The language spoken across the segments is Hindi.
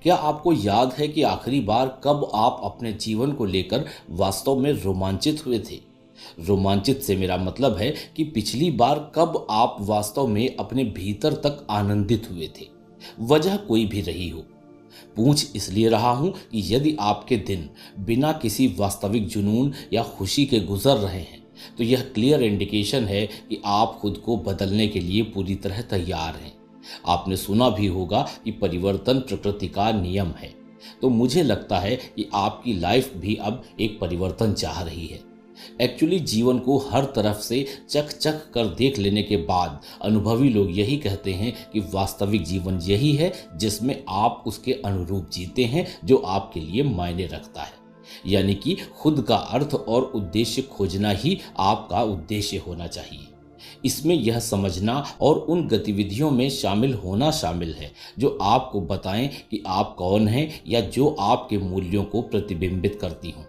क्या आपको याद है कि आखिरी बार कब आप अपने जीवन को लेकर वास्तव में रोमांचित हुए थे? रोमांचित से मेरा मतलब है कि पिछली बार कब आप वास्तव में अपने भीतर तक आनंदित हुए थे, वजह कोई भी रही हो। पूछ इसलिए रहा हूं कि यदि आपके दिन बिना किसी वास्तविक जुनून या खुशी के गुजर रहे हैं, तो यह क्लियर इंडिकेशन है कि आप खुद को बदलने के लिए पूरी तरह तैयार हैं। आपने सुना भी होगा कि परिवर्तन प्रकृति का नियम है। तो मुझे लगता है कि आपकी लाइफ भी अब एक परिवर्तन चाह रही है। एक्चुअली जीवन को हर तरफ से चख चख कर देख लेने के बाद अनुभवी लोग यही कहते हैं कि वास्तविक जीवन यही है जिसमें आप उसके अनुरूप जीते हैं जो आपके लिए मायने रखता है। यानी कि खुद का अर्थ और उद्देश्य खोजना ही आपका उद्देश्य होना चाहिए। इसमें यह समझना और उन गतिविधियों में शामिल होना शामिल है जो आपको बताएं कि आप कौन हैं या जो आपके मूल्यों को प्रतिबिंबित करती हों।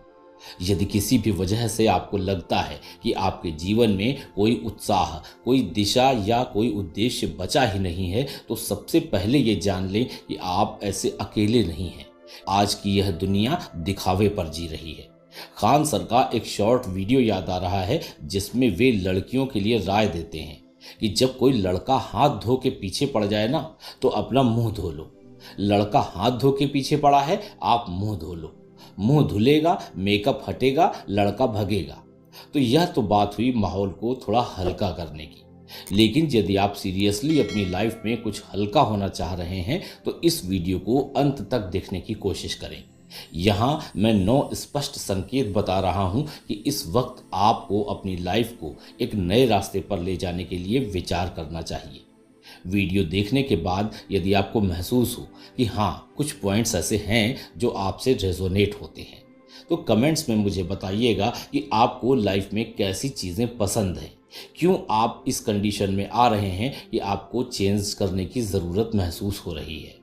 यदि किसी भी वजह से आपको लगता है कि आपके जीवन में कोई उत्साह, कोई दिशा या कोई उद्देश्य बचा ही नहीं है, तो सबसे पहले ये जान लें कि आप ऐसे अकेले नहीं हैं। आज की यह दुनिया दिखावे पर जी रही है। खान सर का एक शॉर्ट वीडियो याद आ रहा है जिसमें वे लड़कियों के लिए राय देते हैं कि जब कोई लड़का हाथ धो के पीछे पड़ जाए ना, तो अपना मुंह धो लो। लड़का हाथ धो के पीछे पड़ा है, आप मुंह धो लो। मुंह धुलेगा, मेकअप हटेगा, लड़का भगेगा। तो यह तो बात हुई माहौल को थोड़ा हल्का करने की। लेकिन यदि आप सीरियसली अपनी लाइफ में कुछ हल्का होना चाह रहे हैं, तो इस वीडियो को अंत तक देखने की कोशिश करें। यहाँ मैं 9 स्पष्ट संकेत बता रहा हूँ कि इस वक्त आपको अपनी लाइफ को एक नए रास्ते पर ले जाने के लिए विचार करना चाहिए। वीडियो देखने के बाद यदि आपको महसूस हो कि हाँ, कुछ पॉइंट्स ऐसे हैं जो आपसे रेजोनेट होते हैं, तो कमेंट्स में मुझे बताइएगा कि आपको लाइफ में कैसी चीज़ें पसंद हैं, क्यों आप इस कंडीशन में आ रहे हैं कि आपको चेंज करने की ज़रूरत महसूस हो रही है।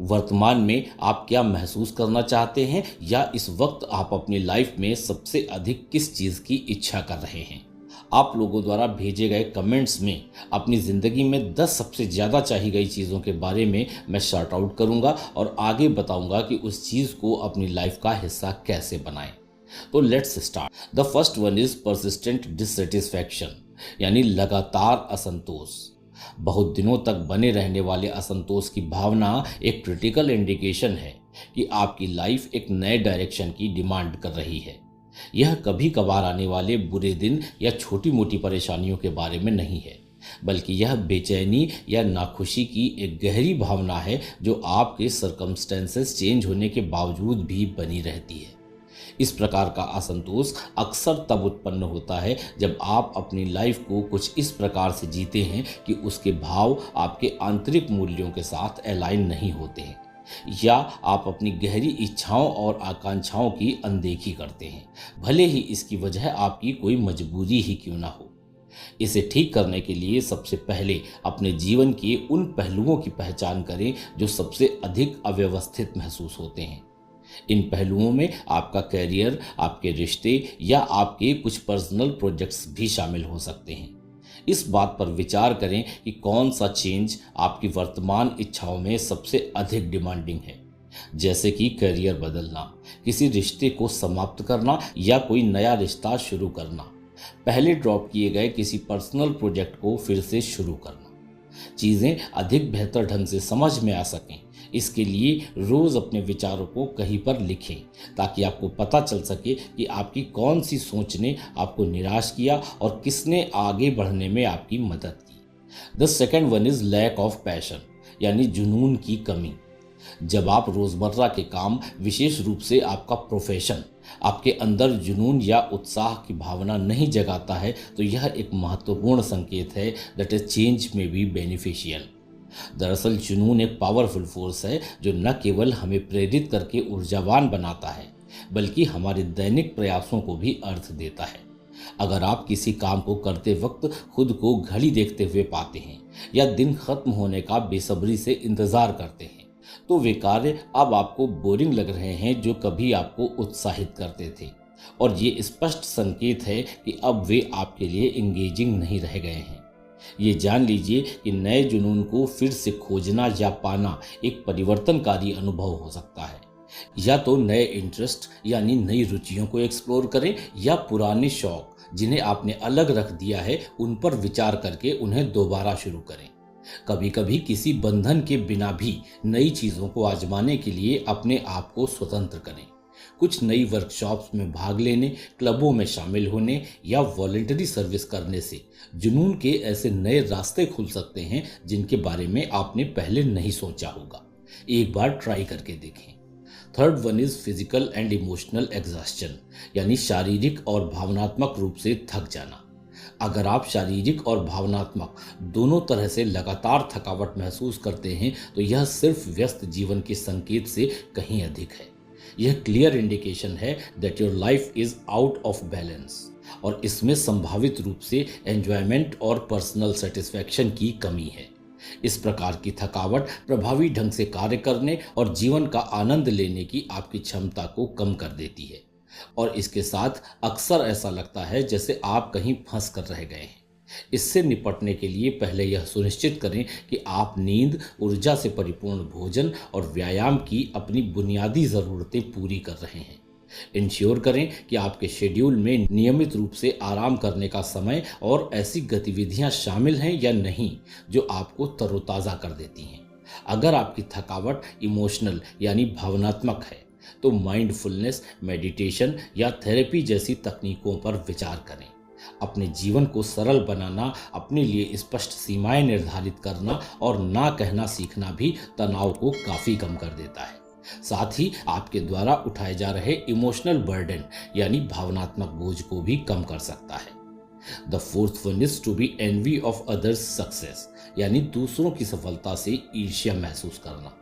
वर्तमान में आप क्या महसूस करना चाहते हैं, या इस वक्त आप अपनी लाइफ में सबसे अधिक किस चीज़ की इच्छा कर रहे हैं। आप लोगों द्वारा भेजे गए कमेंट्स में अपनी ज़िंदगी में 10 सबसे ज़्यादा चाही गई चीज़ों के बारे में मैं शॉर्ट आउट करूँगा और आगे बताऊँगा कि उस चीज़ को अपनी लाइफ का हिस्सा कैसे बनाएं। तो let's start. The first one is persistent dissatisfaction, यानी लगातार असंतोष। बहुत दिनों तक बने रहने वाले असंतोष की भावना एक क्रिटिकल इंडिकेशन है कि आपकी लाइफ एक नए डायरेक्शन की डिमांड कर रही है। यह कभी कभार आने वाले बुरे दिन या छोटी मोटी परेशानियों के बारे में नहीं है, बल्कि यह बेचैनी या नाखुशी की एक गहरी भावना है जो आपके सर्कमस्टेंसेस चेंज होने के बावजूद भी बनी रहती है। इस प्रकार का असंतोष अक्सर तब उत्पन्न होता है जब आप अपनी लाइफ को कुछ इस प्रकार से जीते हैं कि उसके भाव आपके आंतरिक मूल्यों के साथ अलाइन नहीं होते हैं, या आप अपनी गहरी इच्छाओं और आकांक्षाओं की अनदेखी करते हैं, भले ही इसकी वजह आपकी कोई मजबूरी ही क्यों ना हो। इसे ठीक करने के लिए सबसे पहले अपने जीवन के उन पहलुओं की पहचान करें जो सबसे अधिक अव्यवस्थित महसूस होते हैं। इन पहलुओं में आपका करियर, आपके रिश्ते या आपके कुछ पर्सनल प्रोजेक्ट्स भी शामिल हो सकते हैं। इस बात पर विचार करें कि कौन सा चेंज आपकी वर्तमान इच्छाओं में सबसे अधिक डिमांडिंग है, जैसे कि करियर बदलना, किसी रिश्ते को समाप्त करना या कोई नया रिश्ता शुरू करना, पहले ड्रॉप किए गए किसी पर्सनल प्रोजेक्ट को फिर से शुरू करना। चीज़ें अधिक बेहतर ढंग से समझ में आ सकें, इसके लिए रोज़ अपने विचारों को कहीं पर लिखें ताकि आपको पता चल सके कि आपकी कौन सी सोच ने आपको निराश किया और किसने आगे बढ़ने में आपकी मदद की। The second one is lack of passion, यानी जुनून की कमी। जब आप रोज़मर्रा के काम, विशेष रूप से आपका प्रोफेशन, आपके अंदर जुनून या उत्साह की भावना नहीं जगाता है, तो यह एक महत्वपूर्ण संकेत है दैट इज चेंज में बी बेनिफिशियल। दरअसल जुनून एक पावरफुल फोर्स है जो न केवल हमें प्रेरित करके ऊर्जावान बनाता है, बल्कि हमारे दैनिक प्रयासों को भी अर्थ देता है। अगर आप किसी काम को करते वक्त खुद को घड़ी देखते हुए पाते हैं या दिन खत्म होने का बेसब्री से इंतज़ार करते हैं, तो वे कार्य अब आपको बोरिंग लग रहे हैं जो कभी आपको उत्साहित करते थे, और ये स्पष्ट संकेत है कि अब वे आपके लिए एंगेजिंग नहीं रह गए हैं। ये जान लीजिए कि नए जुनून को फिर से खोजना या पाना एक परिवर्तनकारी अनुभव हो सकता है। या तो नए इंटरेस्ट यानी नई रुचियों को एक्सप्लोर करें, या पुराने शौक जिन्हें आपने अलग रख दिया है उन पर विचार करके उन्हें दोबारा शुरू करें। कभी कभी किसी बंधन के बिना भी नई चीजों को आजमाने के लिए अपने आप को स्वतंत्र करें। कुछ नई वर्कशॉप्स में भाग लेने, क्लबों में शामिल होने या वॉलंटरी सर्विस करने से जुनून के ऐसे नए रास्ते खुल सकते हैं जिनके बारे में आपने पहले नहीं सोचा होगा। एक बार ट्राई करके देखें। Third one is physical and emotional exhaustion, यानी शारीरिक और भावनात्मक रूप से थक जाना। अगर आप शारीरिक और भावनात्मक दोनों तरह से लगातार थकावट महसूस करते हैं तो यह सिर्फ व्यस्त जीवन के संकेत से कहीं अधिक है। यह क्लियर इंडिकेशन है that your life is out of balance, और इसमें संभावित रूप से एंजॉयमेंट और पर्सनल सेटिस्फैक्शन की कमी है। इस प्रकार की थकावट प्रभावी ढंग से कार्य करने और जीवन का आनंद लेने की आपकी क्षमता को कम कर देती है, और इसके साथ अक्सर ऐसा लगता है जैसे आप कहीं फंस कर रह गए हैं। इससे निपटने के लिए पहले यह सुनिश्चित करें कि आप नींद, ऊर्जा से परिपूर्ण भोजन और व्यायाम की अपनी बुनियादी ज़रूरतें पूरी कर रहे हैं। इंश्योर करें कि आपके शेड्यूल में नियमित रूप से आराम करने का समय और ऐसी गतिविधियां शामिल हैं या नहीं जो आपको तरोताज़ा कर देती हैं। अगर आपकी थकावट इमोशनल यानी भावनात्मक है तो माइंडफुलनेस, मेडिटेशन या थेरेपी जैसी तकनीकों पर विचार करें। अपने जीवन को सरल बनाना, अपने लिए स्पष्ट सीमाएं निर्धारित करना और ना कहना सीखना भी तनाव को काफ़ी कम कर देता है। साथ ही आपके द्वारा उठाए जा रहे इमोशनल बर्डन यानी भावनात्मक बोझ को भी कम कर सकता है। The fourth one is to be envy of others success, यानी दूसरों की सफलता से ईर्ष्या महसूस करना।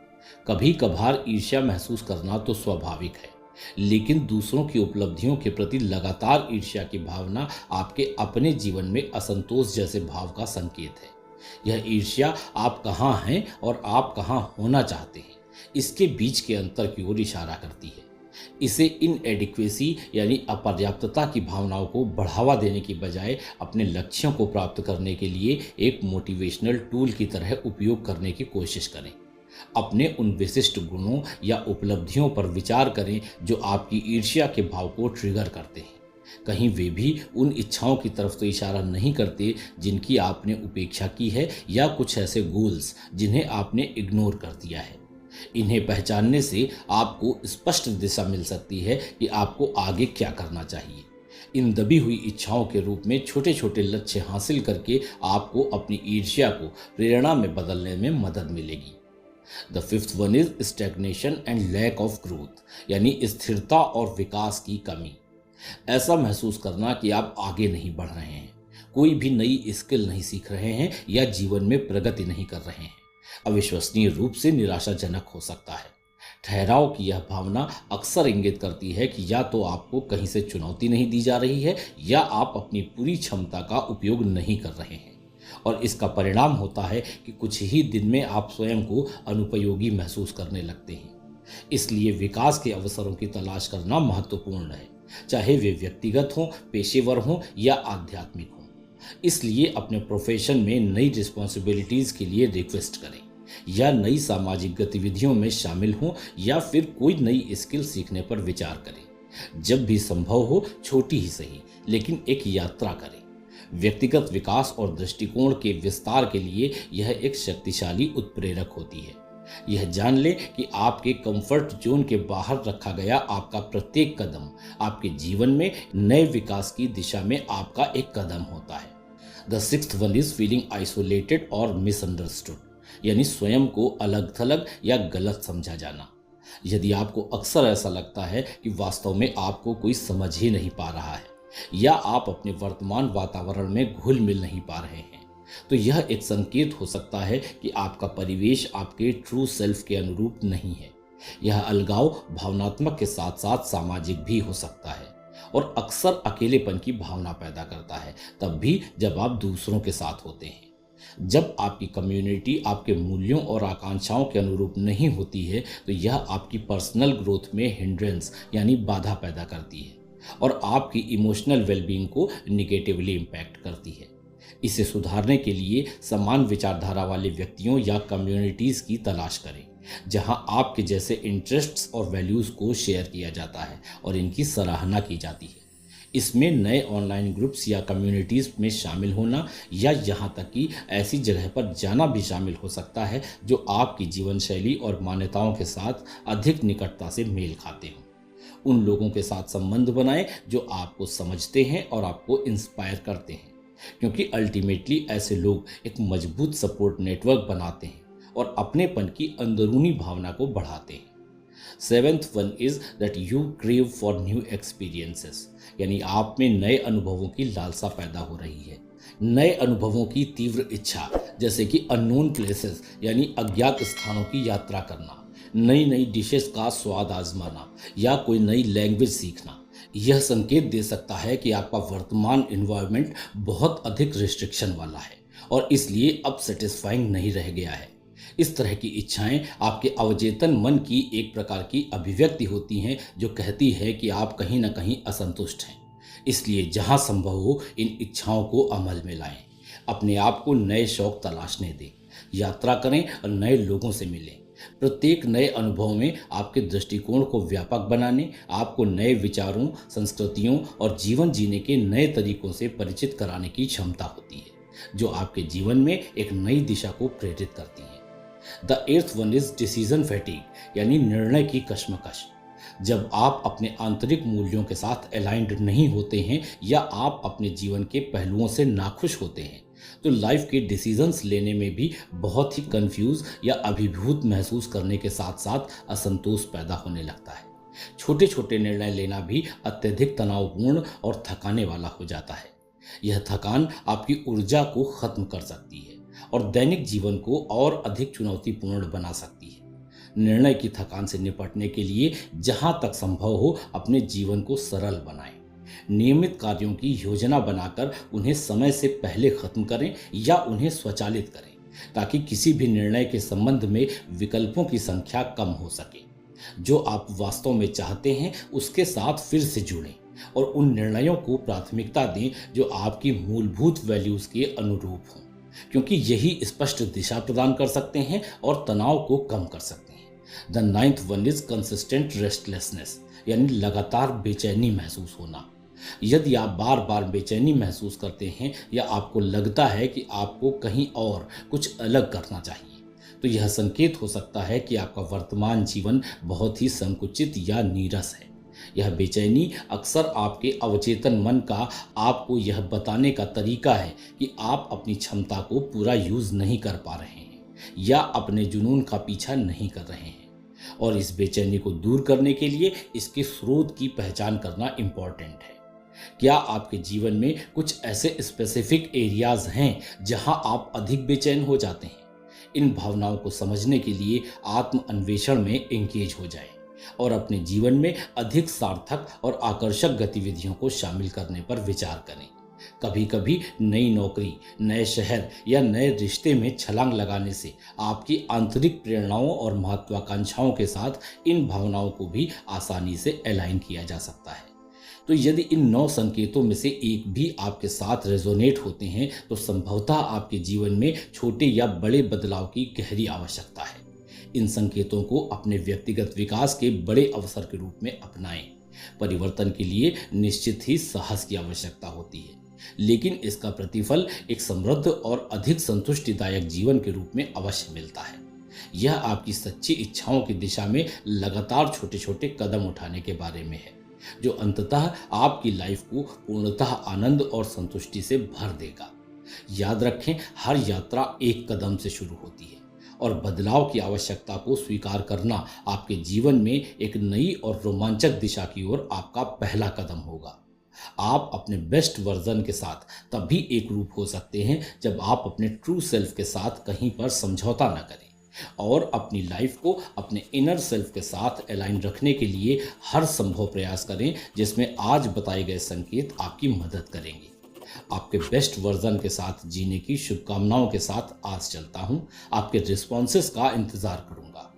कभी कभार ईर्ष्या महसूस करना तो स्वाभाविक है, लेकिन दूसरों की उपलब्धियों के प्रति लगातार ईर्ष्या की भावना आपके अपने जीवन में असंतोष जैसे भाव का संकेत है। यह ईर्ष्या आप कहाँ हैं और आप कहाँ होना चाहते हैं इसके बीच के अंतर की ओर इशारा करती है। इसे इनएडिक्वेसी यानी अपर्याप्तता की भावनाओं को बढ़ावा देने की बजाय अपने लक्ष्यों को प्राप्त करने के लिए एक मोटिवेशनल टूल की तरह उपयोग करने की कोशिश करें। अपने उन विशिष्ट गुणों या उपलब्धियों पर विचार करें जो आपकी ईर्ष्या के भाव को ट्रिगर करते हैं। कहीं वे भी उन इच्छाओं की तरफ तो इशारा नहीं करते जिनकी आपने उपेक्षा की है, या कुछ ऐसे गोल्स जिन्हें आपने इग्नोर कर दिया है। इन्हें पहचानने से आपको स्पष्ट दिशा मिल सकती है कि आपको आगे क्या करना चाहिए। इन दबी हुई इच्छाओं के रूप में छोटे छोटे लक्ष्य हासिल करके आपको अपनी ईर्ष्या को प्रेरणा में बदलने में मदद मिलेगी। The fifth one is stagnation and lack of growth, यानी स्थिरता और विकास की कमी। ऐसा महसूस करना कि आप आगे नहीं बढ़ रहे हैं, कोई भी नई स्किल नहीं सीख रहे हैं या जीवन में प्रगति नहीं कर रहे हैं, अविश्वसनीय रूप से निराशाजनक हो सकता है। ठहराव की यह भावना अक्सर इंगित करती है कि या तो आपको कहीं से चुनौती नहीं दी जा रही है या आप अपनी पूरी क्षमता का उपयोग नहीं कर रहे हैं, और इसका परिणाम होता है कि कुछ ही दिन में आप स्वयं को अनुपयोगी महसूस करने लगते हैं। इसलिए विकास के अवसरों की तलाश करना महत्वपूर्ण है, चाहे वे व्यक्तिगत हों, पेशेवर हों या आध्यात्मिक हों। इसलिए अपने प्रोफेशन में नई रिस्पॉन्सिबिलिटीज़ के लिए रिक्वेस्ट करें, या नई सामाजिक गतिविधियों में शामिल हों, या फिर कोई नई स्किल सीखने पर विचार करें। जब भी संभव हो, छोटी ही सही लेकिन एक यात्रा करें। व्यक्तिगत विकास और दृष्टिकोण के विस्तार के लिए यह एक शक्तिशाली उत्प्रेरक होती है। यह जान लें कि आपके कंफर्ट जोन के बाहर रखा गया आपका प्रत्येक कदम आपके जीवन में नए विकास की दिशा में आपका एक कदम होता है। The sixth one is feeling isolated और मिसअंडरस्टूड, यानी स्वयं को अलग थलग या गलत समझा जाना। यदि आपको अक्सर ऐसा लगता है कि वास्तव में आपको कोई समझ ही नहीं पा रहा है, या आप अपने वर्तमान वातावरण में घुल मिल नहीं पा रहे हैं, तो यह एक संकेत हो सकता है कि आपका परिवेश आपके ट्रू सेल्फ के अनुरूप नहीं है। यह अलगाव भावनात्मक के साथ साथ सामाजिक भी हो सकता है और अक्सर अकेलेपन की भावना पैदा करता है, तब भी जब आप दूसरों के साथ होते हैं। जब आपकी कम्युनिटी आपके मूल्यों और आकांक्षाओं के अनुरूप नहीं होती है तो यह आपकी पर्सनल ग्रोथ में हिंड्रेंस यानी बाधा पैदा करती है और आपकी इमोशनल वेलबींग को निगेटिवली इम्पैक्ट करती है। इसे सुधारने के लिए समान विचारधारा वाले व्यक्तियों या कम्युनिटीज़ की तलाश करें जहां आपके जैसे इंटरेस्ट्स और वैल्यूज़ को शेयर किया जाता है और इनकी सराहना की जाती है। इसमें नए ऑनलाइन ग्रुप्स या कम्युनिटीज़ में शामिल होना या यहाँ तक कि ऐसी जगह पर जाना भी शामिल हो सकता है जो आपकी जीवन शैली और मान्यताओं के साथ अधिक निकटता से मेल खाते हों। उन लोगों के साथ संबंध बनाएं जो आपको समझते हैं और आपको इंस्पायर करते हैं, क्योंकि अल्टीमेटली ऐसे लोग एक मजबूत सपोर्ट नेटवर्क बनाते हैं और अपनेपन की अंदरूनी भावना को बढ़ाते हैं। Seventh one is that you crave for new experiences, यानी आप में नए अनुभवों की लालसा पैदा हो रही है। नए अनुभवों की तीव्र इच्छा, जैसे कि अननोन प्लेसेस यानी अज्ञात स्थानों की यात्रा करना, नई नई डिशेस का स्वाद आजमाना या कोई नई लैंग्वेज सीखना, यह संकेत दे सकता है कि आपका वर्तमान एनवायरनमेंट बहुत अधिक रिस्ट्रिक्शन वाला है और इसलिए अब सेटिस्फाइंग नहीं रह गया है। इस तरह की इच्छाएं आपके अवचेतन मन की एक प्रकार की अभिव्यक्ति होती हैं जो कहती है कि आप कहीं ना कहीं असंतुष्ट हैं। इसलिए जहां संभव हो इन इच्छाओं को अमल में लाएं, अपने आप को नए शौक तलाशने दें, यात्रा करें और नए लोगों से मिलें। प्रत्येक नए अनुभव में आपके दृष्टिकोण को व्यापक बनाने, आपको नए विचारों, संस्कृतियों और जीवन जीने के नए तरीकों से परिचित कराने की क्षमता होती है, जो आपके जीवन में एक नई दिशा को प्रेरित करती है। The eighth one is decision fatigue, यानी निर्णय की कश्मकश। जब आप अपने आंतरिक मूल्यों के साथ अलाइंड नहीं होते हैं या आप अपने जीवन के पहलुओं से नाखुश होते हैं, तो लाइफ के डिसीजंस लेने में भी बहुत ही कंफ्यूज या अभिभूत महसूस करने के साथ साथ असंतोष पैदा होने लगता है। छोटे छोटे निर्णय लेना भी अत्यधिक तनावपूर्ण और थकाने वाला हो जाता है। यह थकान आपकी ऊर्जा को खत्म कर सकती है और दैनिक जीवन को और अधिक चुनौतीपूर्ण बना सकती है। निर्णय की थकान से निपटने के लिए जहां तक संभव हो अपने जीवन को सरल बनाएं। नियमित कार्यों की योजना बनाकर उन्हें समय से पहले खत्म करें या उन्हें स्वचालित करें, ताकि किसी भी निर्णय के संबंध में विकल्पों की संख्या कम हो सके। जो आप वास्तव में चाहते हैं उसके साथ फिर से जुड़ें और उन निर्णयों को प्राथमिकता दें जो आपकी मूलभूत वैल्यूज के अनुरूप हों, क्योंकि यही स्पष्ट दिशा प्रदान कर सकते हैं और तनाव को कम कर सकते हैं। The ninth one is consistent restlessness, यानी लगातार बेचैनी महसूस होना। यदि आप बार बार बेचैनी महसूस करते हैं या आपको लगता है कि आपको कहीं और कुछ अलग करना चाहिए, तो यह संकेत हो सकता है कि आपका वर्तमान जीवन बहुत ही संकुचित या नीरस है। यह बेचैनी अक्सर आपके अवचेतन मन का आपको यह बताने का तरीका है कि आप अपनी क्षमता को पूरा यूज नहीं कर पा रहे हैं या अपने जुनून का पीछा नहीं कर रहे हैं। और इस बेचैनी को दूर करने के लिए इसके स्रोत की पहचान करना इम्पॉर्टेंट है। क्या आपके जीवन में कुछ ऐसे स्पेसिफिक एरियाज हैं जहां आप अधिक बेचैन हो जाते हैं? इन भावनाओं को समझने के लिए आत्म अन्वेषण में एंगेज हो जाएं और अपने जीवन में अधिक सार्थक और आकर्षक गतिविधियों को शामिल करने पर विचार करें। कभी कभी नई नौकरी, नए शहर या नए रिश्ते में छलांग लगाने से आपकी आंतरिक प्रेरणाओं और महत्वाकांक्षाओं के साथ इन भावनाओं को भी आसानी से अलाइन किया जा सकता है। तो यदि इन 9 संकेतों में से एक भी आपके साथ रेजोनेट होते हैं तो संभवतः आपके जीवन में छोटे या बड़े बदलाव की गहरी आवश्यकता है। इन संकेतों को अपने व्यक्तिगत विकास के बड़े अवसर के रूप में अपनाएं। परिवर्तन के लिए निश्चित ही साहस की आवश्यकता होती है, लेकिन इसका प्रतिफल एक समृद्ध और अधिक संतुष्टिदायक जीवन के रूप में अवश्य मिलता है। यह आपकी सच्ची इच्छाओं की दिशा में लगातार छोटे छोटे कदम उठाने के बारे में है, जो अंततः आपकी लाइफ को पूर्णतः आनंद और संतुष्टि से भर देगा। याद रखें, हर यात्रा एक कदम से शुरू होती है और बदलाव की आवश्यकता को स्वीकार करना आपके जीवन में एक नई और रोमांचक दिशा की ओर आपका पहला कदम होगा। आप अपने बेस्ट वर्जन के साथ तभी एक रूप हो सकते हैं जब आप अपने ट्रू सेल्फ के साथ कहीं पर समझौता न करें और अपनी लाइफ को अपने इनर सेल्फ के साथ अलाइन रखने के लिए हर संभव प्रयास करें, जिसमें आज बताए गए संकेत आपकी मदद करेंगे। आपके बेस्ट वर्जन के साथ जीने की शुभकामनाओं के साथ आज चलता हूं। आपके रिस्पॉन्सेस का इंतजार करूंगा।